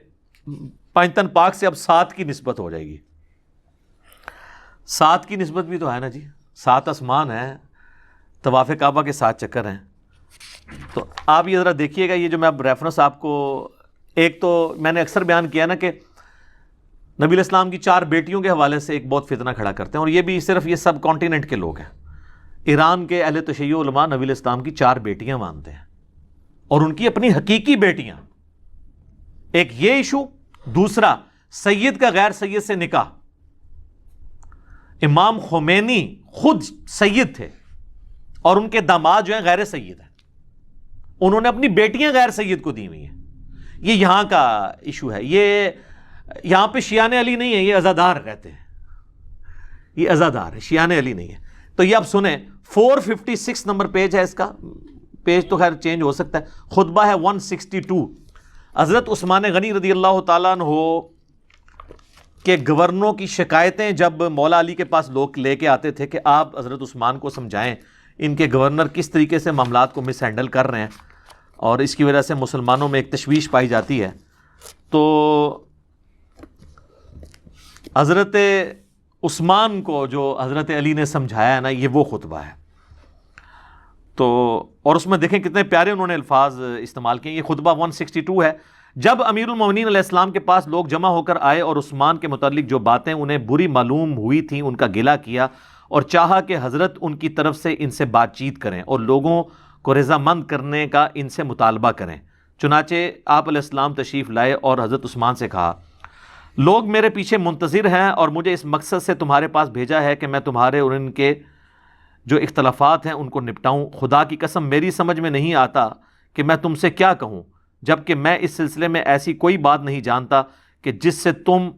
پانچتن پاک سے اب 7 کی نسبت ہو جائے گی۔ 7 کی نسبت بھی تو ہے نا جی، 7 آسمان ہیں، طواف کعبہ کے 7 چکر ہیں۔ تو آپ یہ ذرا دیکھیے گا، یہ جو میں اب ریفرنس آپ کو، ایک تو میں نے اکثر بیان کیا نا کہ نبی علیہ السلام کی 4 بیٹیوں کے حوالے سے ایک بہت فتنہ کھڑا کرتے ہیں، اور یہ بھی صرف یہ سب کانٹیننٹ کے لوگ ہیں۔ ایران کے اہل تشیع علماء نبی علیہ السلام کی 4 بیٹیاں مانتے ہیں، اور ان کی اپنی حقیقی بیٹیاں۔ ایک یہ ایشو، دوسرا سید کا غیر سید سے نکاح۔ امام خمینی خود سید تھے اور ان کے داماد جو ہیں غیر سید ہیں، انہوں نے اپنی بیٹیاں غیر سید کو دی ہوئی ہیں۔ یہ یہاں کا ایشو ہے، یہ یہاں پہ شیعان علی نہیں ہے، یہ عزادار رہتے ہیں، یہ عزادار ہے، شیعان علی نہیں ہے۔ تو یہ آپ سنیں، 456 نمبر پیج ہے اس کا، پیج تو خیر چینج ہو سکتا ہے، خطبہ ہے 162۔ حضرت عثمان غنی رضی اللہ تعالیٰ عنہ کے گورنروں کی شکایتیں جب مولا علی کے پاس لوگ لے کے آتے تھے کہ آپ حضرت عثمان کو سمجھائیں ان کے گورنر کس طریقے سے معاملات کو مس ہینڈل کر رہے ہیں، اور اس کی وجہ سے مسلمانوں میں ایک تشویش پائی جاتی ہے، تو حضرت عثمان کو جو حضرت علی نے سمجھایا ہے نا، یہ وہ خطبہ ہے۔ تو اور اس میں دیکھیں کتنے پیارے انہوں نے الفاظ استعمال کیے۔ یہ خطبہ 162 ہے۔ جب امیر المومنین علیہ السلام کے پاس لوگ جمع ہو کر آئے اور عثمان کے متعلق جو باتیں انہیں بری معلوم ہوئی تھیں ان کا گلہ کیا، اور چاہا کہ حضرت ان کی طرف سے ان سے بات چیت کریں اور لوگوں کو رضامند کرنے کا ان سے مطالبہ کریں، چنانچہ آپ علیہ السلام تشریف لائے اور حضرت عثمان سے کہا، لوگ میرے پیچھے منتظر ہیں اور مجھے اس مقصد سے تمہارے پاس بھیجا ہے کہ میں تمہارے اور ان کے جو اختلافات ہیں ان کو نپٹاؤں۔ خدا کی قسم میری سمجھ میں نہیں آتا کہ میں تم سے کیا کہوں، جبکہ میں اس سلسلے میں ایسی کوئی بات نہیں جانتا کہ جس سے تم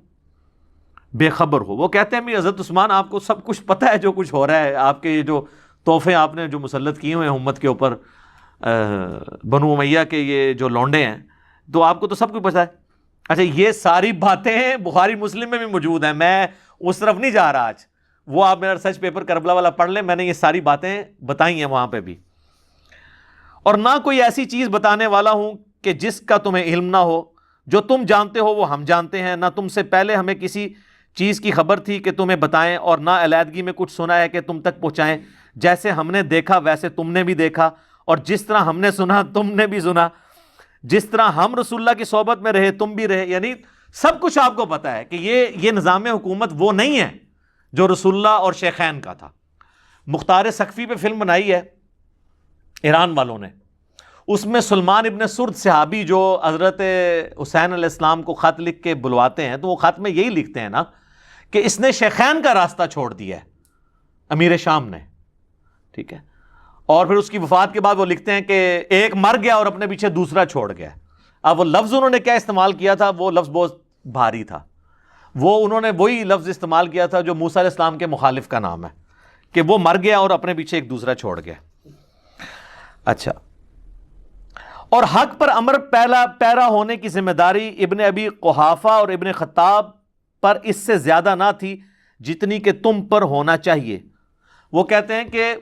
بے خبر ہو۔ وہ کہتے ہیں حضرت عثمان آپ کو سب کچھ پتہ ہے جو کچھ ہو رہا ہے، آپ کے جو تحفے آپ نے جو مسلط کیے ہوئے ہیں امت کے اوپر، بنو امیہ کے یہ جو لونڈے ہیں، تو آپ کو تو سب کچھ پتہ ہے۔ اچھا، یہ ساری باتیں بخاری مسلم میں بھی موجود ہیں، میں اس طرف نہیں جا رہا آج، وہ آپ میرا ریسرچ پیپر کربلا والا پڑھ لیں، میں نے یہ ساری باتیں بتائی ہیں وہاں پہ بھی۔ اور نہ کوئی ایسی چیز بتانے والا ہوں کہ جس کا تمہیں علم نہ ہو، جو تم جانتے ہو وہ ہم جانتے ہیں، نہ تم سے پہلے ہمیں کسی چیز کی خبر تھی کہ تمہیں بتائیں، اور نہ علیحدگی میں کچھ سنا ہے کہ تم تک پہنچائیں۔ جیسے ہم نے دیکھا ویسے تم نے بھی دیکھا، اور جس طرح ہم نے سنا تم نے بھی سنا، جس طرح ہم رسول اللہ کی صحبت میں رہے تم بھی رہے، یعنی سب کچھ آپ کو پتا ہے کہ یہ نظام حکومت وہ نہیں ہے جو رسول اللہ اور شیخین کا تھا۔ مختار سقفی پہ فلم بنائی ہے ایران والوں نے، اس میں سلمان ابن سرد صحابی جو حضرت حسین علیہ السلام کو خط لکھ کے بلواتے ہیں، تو وہ خط میں یہی لکھتے ہیں نا کہ اس نے شیخین کا راستہ چھوڑ دیا ہے، امیر شام نے، ٹھیک ہے۔ اور پھر اس کی وفات کے بعد وہ لکھتے ہیں کہ ایک مر گیا اور اپنے پیچھے دوسرا چھوڑ گیا۔ اب وہ لفظ انہوں نے کیا استعمال کیا تھا، وہ لفظ بہت بھاری تھا، وہ انہوں نے وہی لفظ استعمال کیا تھا جو موسیٰ علیہ السلام کے مخالف کا نام ہے، کہ وہ مر گیا اور اپنے پیچھے ایک دوسرا چھوڑ گیا۔ اچھا، اور حق پر امر پیرا ہونے کی ذمہ داری ابن ابی قحافہ اور ابن خطاب پر اس سے زیادہ نہ تھی جتنی کہ تم پر ہونا چاہیے۔ وہ کہتے ہیں کہ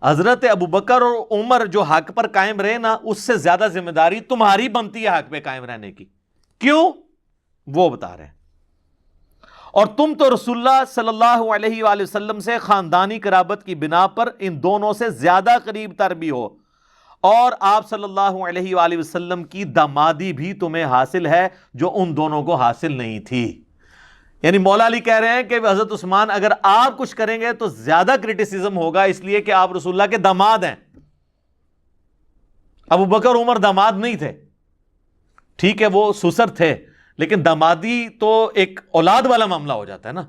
حضرت ابوبکر اور عمر جو حق پر قائم رہے نا، اس سے زیادہ ذمہ داری تمہاری بنتی ہے حق پہ قائم رہنے کی۔ کیوں؟ وہ بتا رہے ہیں۔ اور تم تو رسول اللہ صلی اللہ علیہ وآلہ وسلم سے خاندانی قرابت کی بنا پر ان دونوں سے زیادہ قریب تر بھی ہو، اور آپ صلی اللہ علیہ وآلہ وسلم کی دامادی بھی تمہیں حاصل ہے جو ان دونوں کو حاصل نہیں تھی. یعنی مولا علی کہہ رہے ہیں کہ حضرت عثمان اگر آپ کچھ کریں گے تو زیادہ کرٹیسزم ہوگا، اس لیے کہ آپ رسول اللہ کے داماد ہیں. ابو بکر عمر داماد نہیں تھے، ٹھیک ہے وہ سسر تھے، لیکن دامادی تو ایک اولاد والا معاملہ ہو جاتا ہے نا.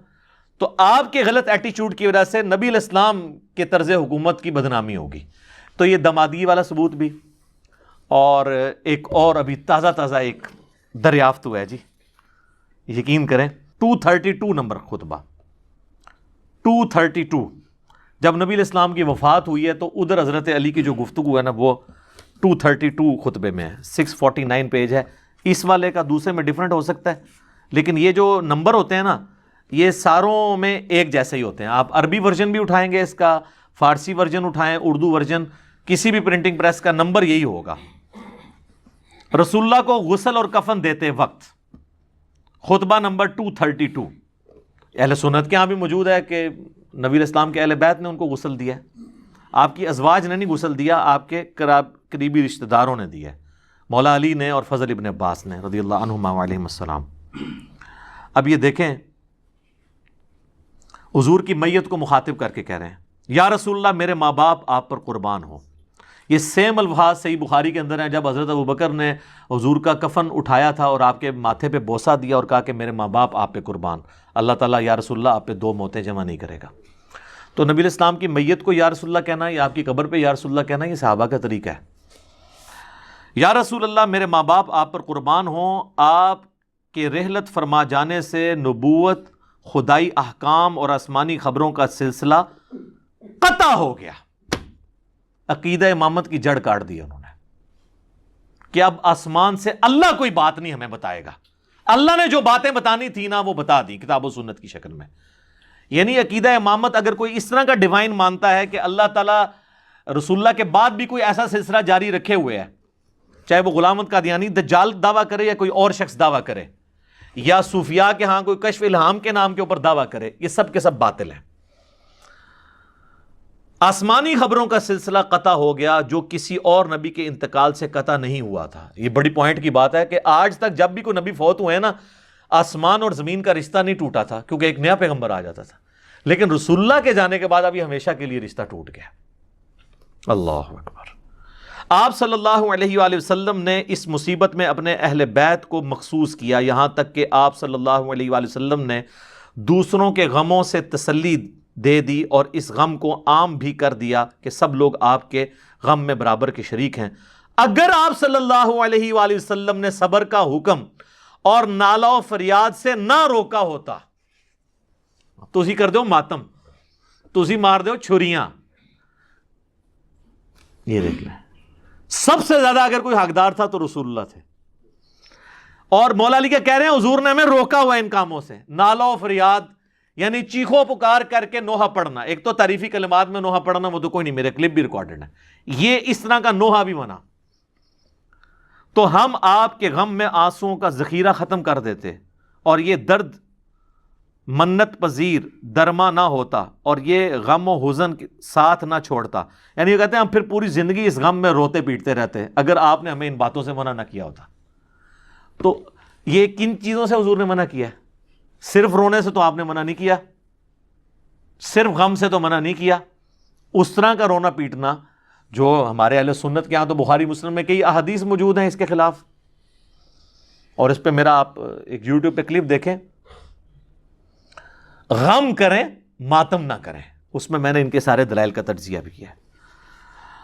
تو آپ کے غلط ایٹیچیوڈ کی وجہ سے نبی علیہ السلام کے طرز حکومت کی بدنامی ہوگی. تو یہ دامادی والا ثبوت بھی. اور ایک اور ابھی تازہ ایک دریافت ہوا ہے جی، یقین کریں 232 نمبر خطبہ 232. جب نبی علیہ السلام کی وفات ہوئی ہے تو ادھر حضرت علی کی جو گفتگو ہے نا وہ 232 خطبے میں ہے، 649 پیج ہے. اس والے کا دوسرے میں ڈیفرنٹ ہو سکتا ہے، لیکن یہ جو نمبر ہوتے ہیں نا یہ ساروں میں ایک جیسے ہی ہوتے ہیں. آپ عربی ورژن بھی اٹھائیں گے اس کا، فارسی ورژن اٹھائیں، اردو ورژن، کسی بھی پرنٹنگ پریس کا نمبر یہی ہوگا. رسول اللہ کو غسل اور کفن دیتے وقت خطبہ نمبر 232. اہل سنت کے ہاں بھی موجود ہے کہ نبی علیہ السلام کے اہل بیت نے ان کو غسل دیا ہے. آپ کی ازواج نے نہیں غسل دیا، آپ کے قریبی رشتہ داروں نے دیا ہے، مولا علی نے اور فضل ابن عباس نے رضی اللہ عنہما وعلیہم السلام. اب یہ دیکھیں حضور کی میت کو مخاطب کر کے کہہ رہے ہیں یا رسول اللہ میرے ماں باپ آپ پر قربان ہوں. یہ سیم الفاظ صحیح بخاری کے اندر ہیں جب حضرت ابوبکر نے حضور کا کفن اٹھایا تھا اور آپ کے ماتھے پہ بوسہ دیا اور کہا کہ میرے ماں باپ آپ پہ قربان. اللہ تعالیٰ یا رسول اللہ آپ پہ 2 موتیں جمع نہیں کرے گا. تو نبی علیہ السلام کی میت کو یا رسول اللہ کہنا یا آپ کی قبر پہ یا رسول اللہ کہنا یہ صحابہ کا طریقہ ہے. یا رسول اللہ میرے ماں باپ آپ پر قربان ہوں، آپ کے رحلت فرما جانے سے نبوت، خدائی احکام اور آسمانی خبروں کا سلسلہ قطع ہو گیا. عقیدہ امامت کی جڑ کاٹ دی انہوں نے کہ اب آسمان سے اللہ کوئی بات نہیں ہمیں بتائے گا. اللہ نے جو باتیں بتانی تھی نا وہ بتا دی کتاب و سنت کی شکل میں. یعنی عقیدہ امامت اگر کوئی اس طرح کا ڈیوائن مانتا ہے کہ اللہ تعالیٰ رسول اللہ کے بعد بھی کوئی ایسا سلسلہ جاری رکھے ہوئے ہے، چاہے وہ غلام احمد قادیانی دجال دعویٰ کرے یا کوئی اور شخص دعویٰ کرے یا صوفیاء کے ہاں کوئی کشف الہام کے نام کے اوپر دعویٰ کرے، یہ سب کے سب باطل ہیں. آسمانی خبروں کا سلسلہ قطع ہو گیا جو کسی اور نبی کے انتقال سے قطع نہیں ہوا تھا. یہ بڑی پوائنٹ کی بات ہے کہ آج تک جب بھی کوئی نبی فوت ہوئے ہیں نا آسمان اور زمین کا رشتہ نہیں ٹوٹا تھا کیونکہ ایک نیا پیغمبر آ جاتا تھا. لیکن رسول اللہ کے جانے کے بعد اب یہ ہمیشہ کے لیے رشتہ ٹوٹ گیا. اللہ اکبر. آپ صلی اللہ علیہ وآلہ وسلم نے اس مصیبت میں اپنے اہل بیت کو مخصوص کیا، یہاں تک کہ آپ صلی اللہ علیہ وآلہ وسلم نے دوسروں کے غموں سے تسلی دے دی اور اس غم کو عام بھی کر دیا کہ سب لوگ آپ کے غم میں برابر کے شریک ہیں. اگر آپ صلی اللہ علیہ وآلہ وسلم نے صبر کا حکم اور نالہ و فریاد سے نہ روکا ہوتا تسی کر دو ماتم، تسی مار دو چھریاں. یہ دیکھ لیں سب سے زیادہ اگر کوئی حقدار تھا تو رسول اللہ تھے. اور مولا علی کیا کہہ رہے ہیں حضور نے ہمیں روکا ہوا ان کاموں سے. نالہ و فریاد یعنی چیخو پکار کر کے نوحہ پڑھنا، ایک تو تعریفی کلمات میں نوحہ پڑھنا وہ تو کوئی نہیں، میرے کلپ بھی ریکارڈڈ ہے، یہ اس طرح کا نوحہ بھی بنا تو ہم آپ کے غم میں آنسوؤں کا ذخیرہ ختم کر دیتے اور یہ درد منت پذیر درما نہ ہوتا اور یہ غم و حزن ساتھ نہ چھوڑتا. یعنی یہ کہتے ہیں ہم پھر پوری زندگی اس غم میں روتے پیٹتے رہتے اگر آپ نے ہمیں ان باتوں سے منع نہ کیا ہوتا. تو یہ کن چیزوں سے حضور نے منع کیا ہے؟ صرف رونے سے تو آپ نے منع نہیں کیا، صرف غم سے تو منع نہیں کیا. اس طرح کا رونا پیٹنا جو ہمارے اہل سنت کے ہاں تو بخاری مسلم میں کئی احادیث موجود ہیں اس کے خلاف. اور اس پہ میرا آپ ایک یوٹیوب پہ کلپ دیکھیں، غم کریں ماتم نہ کریں، اس میں نے ان کے سارے دلائل کا تجزیہ بھی کیا ہے.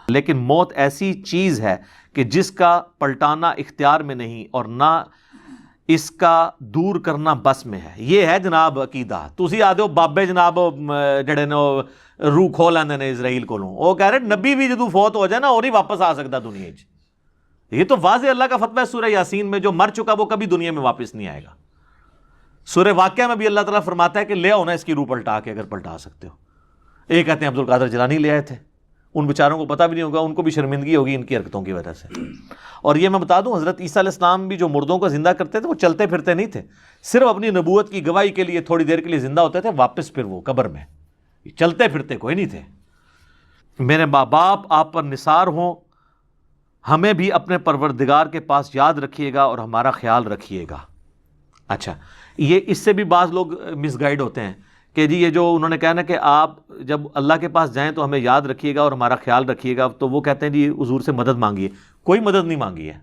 لیکن موت ایسی چیز ہے کہ جس کا پلٹانا اختیار میں نہیں اور نہ اس کا دور کرنا بس میں ہے. یہ ہے جناب عقیدہ. تسی آدھے ہو بابے جناب جڑے نے روح کھو لیندے نے اسرائیل کولوں، وہ کہہ رہے نبی بھی جدوں فوت ہو جائے نا اور ہی واپس آ سکتا دنیا وچ. یہ تو واضح اللہ کا فتویٰ ہے سورہ یاسین میں، جو مر چکا وہ کبھی دنیا میں واپس نہیں آئے گا. سورہ واقعہ میں بھی اللہ تعالیٰ فرماتا ہے کہ لے آؤ نا اس کی روح پلٹا کے اگر پلٹا سکتے ہو. ایک کہتے ہیں عبد القادر جیلانی لے آئے تھے، ان بیچاروں کو پتہ بھی نہیں ہوگا، ان کو بھی شرمندگی ہوگی ان کی حرکتوں کی وجہ سے. اور یہ میں بتا دوں حضرت عیسیٰ علیہ السلام بھی جو مردوں کو زندہ کرتے تھے وہ چلتے پھرتے نہیں تھے، صرف اپنی نبوت کی گواہی کے لیے تھوڑی دیر کے لیے زندہ ہوتے تھے، واپس پھر وہ قبر میں. چلتے پھرتے کوئی نہیں تھے. میرے ماں باپ آپ پر نثار ہوں ہمیں بھی اپنے پروردگار کے پاس یاد رکھیے گا اور ہمارا خیال رکھیے گا۔ اچھا، یہ اس سے بھی بعض لوگ مس گائیڈ ہوتے ہیں کہ جی یہ جو انہوں نے کہا نا کہ آپ جب اللہ کے پاس جائیں تو ہمیں یاد رکھیے گا اور ہمارا خیال رکھیے گا، تو وہ کہتے ہیں جی حضور سے مدد مانگیے۔ کوئی مدد نہیں مانگی ہے۔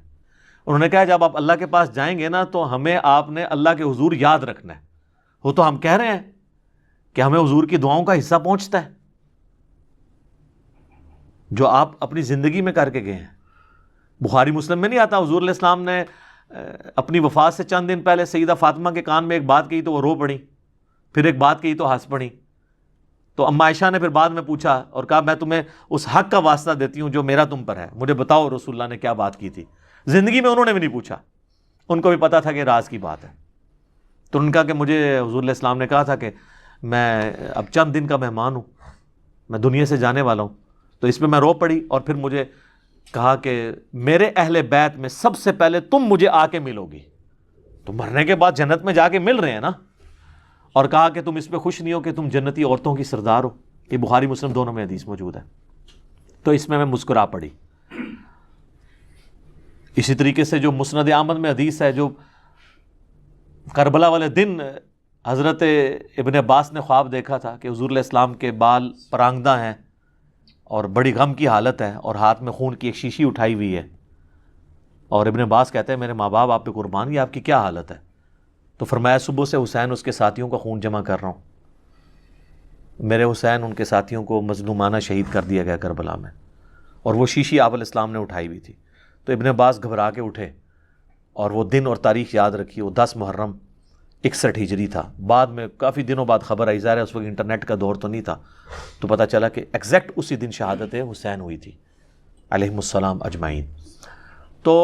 انہوں نے کہا جب آپ اللہ کے پاس جائیں گے نا تو ہمیں آپ نے اللہ کے حضور یاد رکھنا ہے۔ وہ تو ہم کہہ رہے ہیں کہ ہمیں حضور کی دعاؤں کا حصہ پہنچتا ہے جو آپ اپنی زندگی میں کر کے گئے ہیں۔ بخاری مسلم میں نہیں آتا حضور علیہ السلام نے اپنی وفات سے چند دن پہلے سیدہ فاطمہ کے کان میں ایک بات کہی تو وہ رو پڑی، پھر ایک بات کہی تو ہنس پڑی۔ تو اما عائشہ نے پھر بعد میں پوچھا اور کہا میں تمہیں اس حق کا واسطہ دیتی ہوں جو میرا تم پر ہے، مجھے بتاؤ رسول اللہ نے کیا بات کی تھی۔ زندگی میں انہوں نے بھی نہیں پوچھا، ان کو بھی پتا تھا کہ راز کی بات ہے۔ تو انہوں نے کہا کہ مجھے حضور علیہ السلام نے کہا تھا کہ میں اب چند دن کا مہمان ہوں، میں دنیا سے جانے والا ہوں۔ تو اس پہ میں رو پڑی اور پھر مجھے کہا کہ میرے اہل بیت میں سب سے پہلے تم مجھے آ کے ملو گی۔ تو مرنے کے بعد جنت میں جا کے مل رہے ہیں نا، اور کہا کہ تم اس پہ خوش نہیں ہو کہ تم جنتی عورتوں کی سردار ہو۔ یہ بخاری مسلم دونوں میں حدیث موجود ہے۔ تو اس میں مسکرا پڑی۔ اسی طریقے سے جو مسند احمد میں حدیث ہے، جو کربلا والے دن حضرت ابن عباس نے خواب دیکھا تھا کہ حضور علیہ السلام کے بال پرانگدہ ہیں اور بڑی غم کی حالت ہے اور ہاتھ میں خون کی ایک شیشی اٹھائی ہوئی ہے، اور ابن عباس کہتے ہیں میرے ماں باپ آپ پہ قربان، یہ آپ کی کیا حالت ہے؟ تو فرمایا صبح سے حسین اس کے ساتھیوں کا خون جمع کر رہا ہوں، میرے حسین ان کے ساتھیوں کو مظلومانہ شہید کر دیا گیا کربلا میں، اور وہ شیشی آپ علیہ السلام نے اٹھائی ہوئی تھی۔ تو ابن عباس گھبرا کے اٹھے اور وہ دن اور تاریخ یاد رکھی، وہ 10 محرم 61 ہجری تھا۔ بعد میں کافی دنوں بعد خبر آئی، ظاہر ہے اس وقت انٹرنیٹ کا دور تو نہیں تھا، تو پتہ چلا کہ ایگزیکٹ اسی دن شہادت حسین ہوئی تھی علیہم السلام اجمعین۔ تو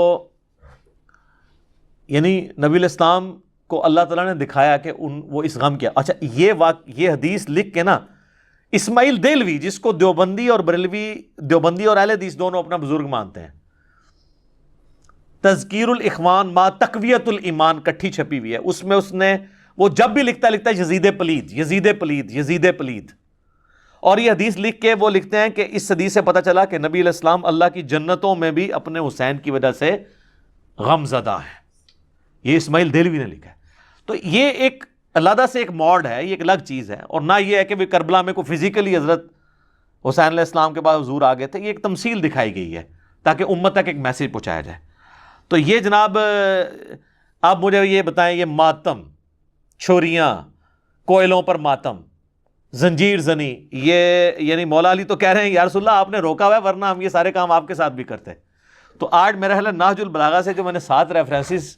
یعنی نبی الاسلام کو اللہ تعالیٰ نے دکھایا کہ وہ اس غم کیا۔ اچھا، یہ حدیث لکھ کے نا اسماعیل دہلوی، جس کو دیوبندی اور بریلوی، دیوبندی اور اہل حدیث دونوں اپنا بزرگ مانتے ہیں، تذکیر الاخوان ما تقویت الایمان کٹھی چھپی ہوئی ہے، اس میں اس نے وہ جب بھی لکھتا ہے یزید پلید، یزید پلید، یزید پلید، اور یہ حدیث لکھ کے وہ لکھتے ہیں کہ اس حدیث سے پتہ چلا کہ نبی علیہ السلام اللہ کی جنتوں میں بھی اپنے حسین کی وجہ سے غم زدہ ہیں۔ یہ اسماعیل دہلوی نے لکھا ہے۔ تو یہ ایک علیحدہ سے ایک موڈ ہے، یہ ایک الگ چیز ہے، اور نہ یہ ہے کہ وہ کربلا میں کوئی فزیکلی حضرت حسین علیہ السلام کے بعد حضور آ گئے تھے، یہ ایک تمثیل دکھائی گئی ہے تاکہ امت تک ایک میسیج پہنچایا جائے۔ تو یہ جناب آپ مجھے یہ بتائیں، یہ ماتم، چھوریاں، کوئلوں پر ماتم، زنجیر زنی، یہ یعنی مولا علی تو کہہ رہے ہیں یا رسول اللہ آپ نے روکا ہوا ہے ورنہ ہم یہ سارے کام آپ کے ساتھ بھی کرتے۔ تو آج میرا خیال ہے نہج البلاغہ سے جو میں نے 7 ریفرنسز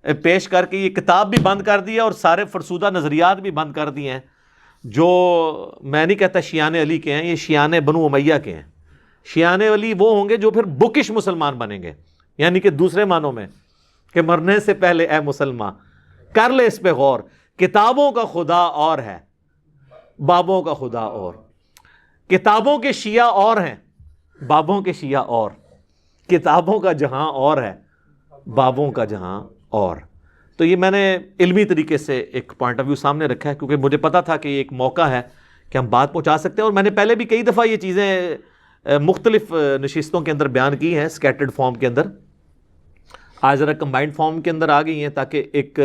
پیش کر کے یہ کتاب بھی بند کر دی ہے اور سارے فرسودہ نظریات بھی بند کر دیے ہیں، جو میں نہیں کہتا شیعان علی کے ہیں، یہ شیعان بنو امیہ کے ہیں۔ شیعان علی وہ ہوں گے جو پھر بکش مسلمان بنیں گے، یعنی کہ دوسرے معنوں میں کہ مرنے سے پہلے اے مسلمان کر لے اس پہ غور، کتابوں کا خدا اور ہے، بابوں کا خدا اور، کتابوں کے شیعہ اور ہیں، بابوں کے شیعہ اور، کتابوں کا جہاں اور ہے، بابوں کا جہاں اور۔ تو یہ میں نے علمی طریقے سے ایک پوائنٹ آف ویو سامنے رکھا ہے کیونکہ مجھے پتا تھا کہ یہ ایک موقع ہے کہ ہم بات پہنچا سکتے ہیں، اور میں نے پہلے بھی کئی دفعہ یہ چیزیں مختلف نشستوں کے اندر بیان کی ہیں اسکیٹرڈ فارم کے اندر، آج ذرا کمبائنڈ فارم کے اندر آ گئی ہیں تاکہ ایک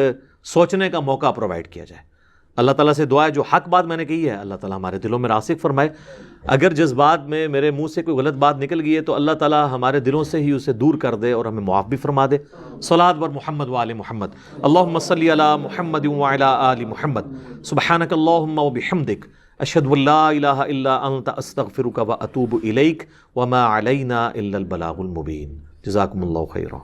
سوچنے کا موقع پرووائڈ کیا جائے۔ اللہ تعالیٰ سے دعا ہے جو حق بات میں نے کہی ہے اللہ تعالیٰ ہمارے دلوں میں راسخ فرمائے، اگر جذبات میں میرے منہ سے کوئی غلط بات نکل گئی ہے تو اللہ تعالیٰ ہمارے دلوں سے ہی اسے دور کر دے اور ہمیں معاف بھی فرما دے۔ صلاۃ بر محمد وآل محمد، اللہم صلی علی محمد وعلی آل محمد، سبحانک اللہم وبحمدک، اشہد ان لا الہ الا انت، استغفرک واتوب الیک، وما علینا الا البلاغ المبین۔ جزاکم اللہ خیرا۔